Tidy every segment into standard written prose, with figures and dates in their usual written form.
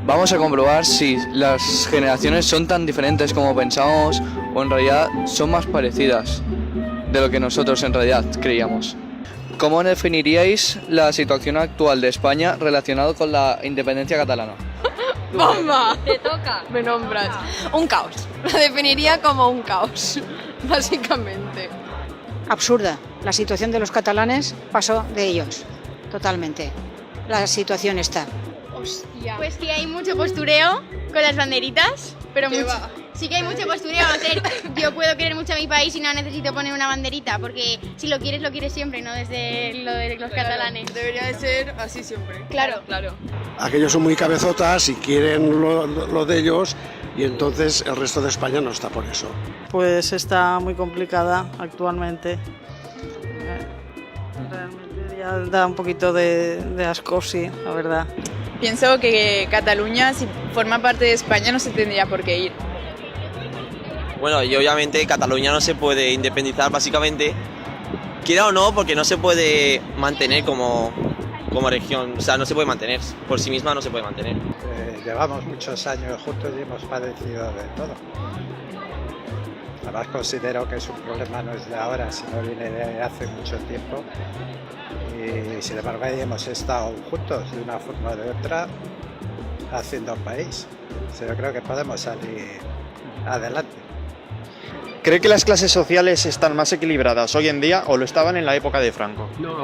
Vamos a comprobar si las generaciones son tan diferentes como pensamos o en realidad son más parecidas de lo que nosotros en realidad creíamos. ¿Cómo definiríais la situación actual de España relacionado con la independencia catalana? ¡Bomba! Te toca. Me nombras. Un caos. Lo definiría como un caos, básicamente. Absurda. La situación de los catalanes pasó de ellos, totalmente. La situación está. Hostia. Pues que hay mucho postureo con las banderitas, pero ¿Qué mucho. va? Sí que hay mucho postureo. O sea, yo puedo querer mucho a mi país y no necesito poner una banderita, porque si lo quieres siempre, no desde lo de los catalanes. Debería de ser así siempre. Claro. Claro. Aquellos son muy cabezotas y quieren lo de ellos y entonces el resto de España no está por eso. Pues está muy complicada actualmente. Realmente ya da un poquito de asco, sí, la verdad. Pienso que Cataluña, si forma parte de España, no se tendría por qué ir. Bueno, y obviamente Cataluña no se puede independizar básicamente, quiera o no, porque no se puede mantener como región, o sea, no se puede mantener, por sí misma no se puede mantener. Llevamos muchos años juntos y hemos padecido de todo. Además considero que es un problema no es de ahora, sino viene de hace mucho tiempo. Y sin embargo ahí hemos estado juntos de una forma o de otra haciendo un país. O sea, yo creo que podemos salir adelante. ¿Cree que las clases sociales están más equilibradas hoy en día o lo estaban en la época de Franco? No,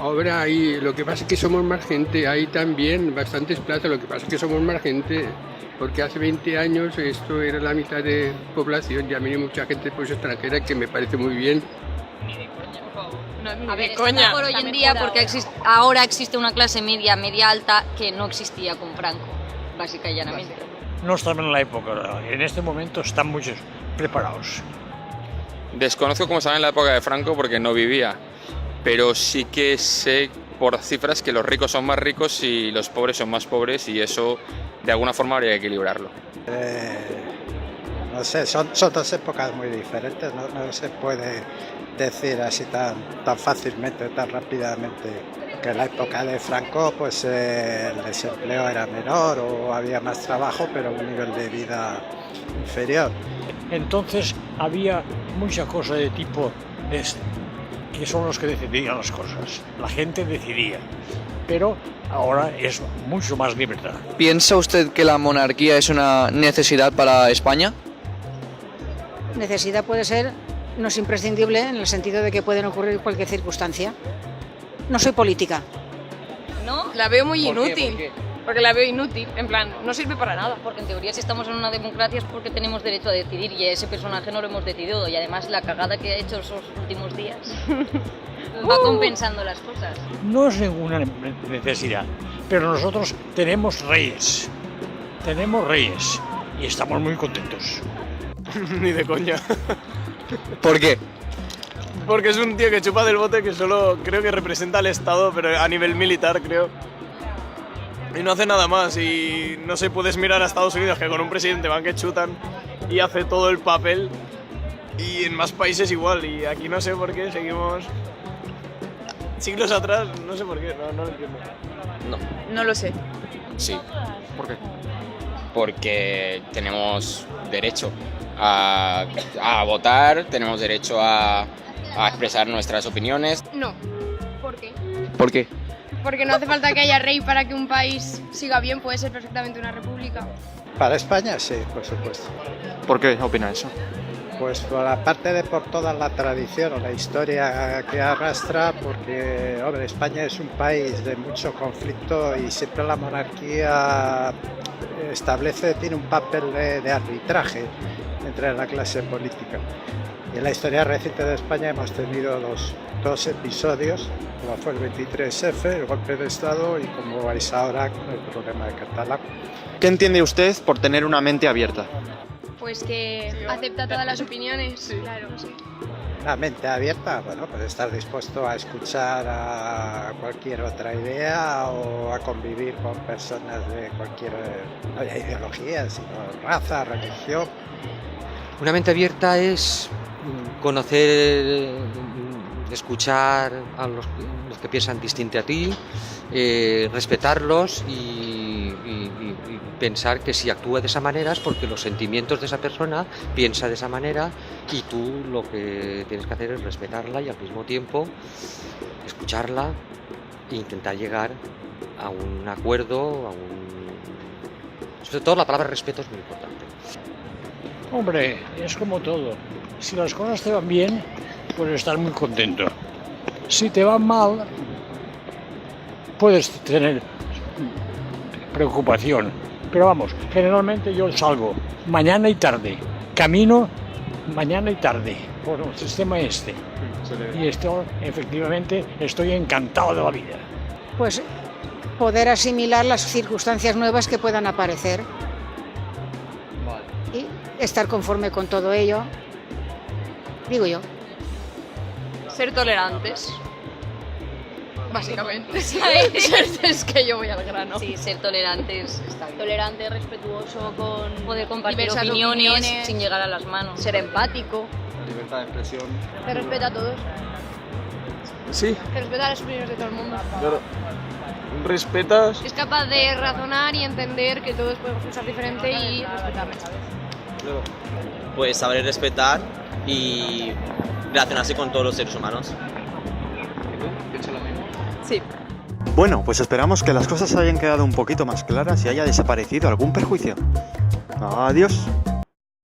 ahora hay, lo que pasa es que somos más gente, hay también bastantes plazas, lo que pasa es que somos más gente, porque hace 20 años esto era la mitad de población, ya viene mucha gente pues extranjera, que me parece muy bien. A ver, está mejor hoy en día porque ahora existe una clase media alta que no existía con Franco, básica y llanamente. No estaban en la época, en este momento están muchos preparados. Desconozco cómo estaba en la época de Franco porque no vivía, pero sí que sé por cifras que los ricos son más ricos y los pobres son más pobres y eso de alguna forma habría que equilibrarlo. No sé, son dos épocas muy diferentes, no se puede decir así tan fácilmente, tan rápidamente. Que en la época de Franco pues el desempleo era menor o había más trabajo, pero un nivel de vida inferior. Entonces había mucha cosa de tipo que son los que decidían las cosas. La gente decidía, pero ahora es mucho más libertad. ¿Piensa usted que la monarquía es una necesidad para España? Necesidad puede ser, no es imprescindible en el sentido de que pueden ocurrir cualquier circunstancia. No soy política. ¿No? La veo muy ¿Por qué? inútil. ¿Por qué? Porque la veo inútil, en plan, no sirve para nada. Porque en teoría si estamos en una democracia es porque tenemos derecho a decidir y a ese personaje no lo hemos decidido y además la cagada que ha hecho esos últimos días va compensando las cosas. No es ninguna necesidad, pero nosotros tenemos reyes y estamos muy contentos. Ni de coña. ¿Por qué? Porque es un tío que chupa del bote que solo creo que representa al Estado, pero a nivel militar creo. Y no hace nada más y no sé, puedes mirar a Estados Unidos que con un presidente van que chutan y hace todo el papel y en más países igual y aquí no sé por qué seguimos siglos atrás, no sé por qué, no lo entiendo. No lo sé. Sí, ¿Por qué? porque tenemos derecho a votar, tenemos derecho a expresar nuestras opiniones. No. ¿Por qué? ¿Por qué? Porque no hace falta que haya rey para que un país siga bien, puede ser perfectamente una república. Para España sí, por supuesto. ¿Por qué opina eso? Pues por toda la tradición o la historia que arrastra, porque hombre, España es un país de mucho conflicto y siempre la monarquía tiene un papel de arbitraje entre la clase política. Y en la historia reciente de España hemos tenido dos episodios, como fue el 23F, el golpe de Estado, y como vais ahora con el problema de Catalá. ¿Qué entiende usted por tener una mente abierta? Pues que acepta todas las opiniones. Claro, sí. Una mente abierta, bueno, pues estar dispuesto a escuchar a cualquier otra idea o a convivir con personas de cualquier, no ya ideología, sino raza, religión. Una mente abierta es conocer, escuchar a los que piensan distinto a ti respetarlos y pensar que si actúa de esa manera es porque los sentimientos de esa persona piensa de esa manera y tú lo que tienes que hacer es respetarla y al mismo tiempo escucharla e intentar llegar a un acuerdo, sobre todo la palabra respeto es muy importante. Hombre, es como todo. Si las cosas te van bien, pues estás muy contento. Si te van mal, puedes tener preocupación. Pero vamos, generalmente yo salgo mañana y tarde. Camino mañana y tarde por el sistema este. Y esto, efectivamente, estoy encantado de la vida. Pues poder asimilar las circunstancias nuevas que puedan aparecer. Y estar conforme con todo ello, digo yo. Ser tolerantes. Básicamente, ¿sabes? Es que yo voy al grano. Sí, ser tolerantes está bien. Tolerante, respetuoso, con Poder compartir diversas opiniones sin llegar a las manos. Ser empático. Libertad de expresión. Que respeta a todos. Sí, Que respeta las opiniones de todo el mundo. claro. Respetas. Es capaz de razonar y entender que todos podemos pensar diferente y respetarles. Pues saber respetar y relacionarse con todos los seres humanos. Sí. Bueno, pues esperamos que las cosas hayan quedado un poquito más claras y haya desaparecido algún perjuicio. Adiós.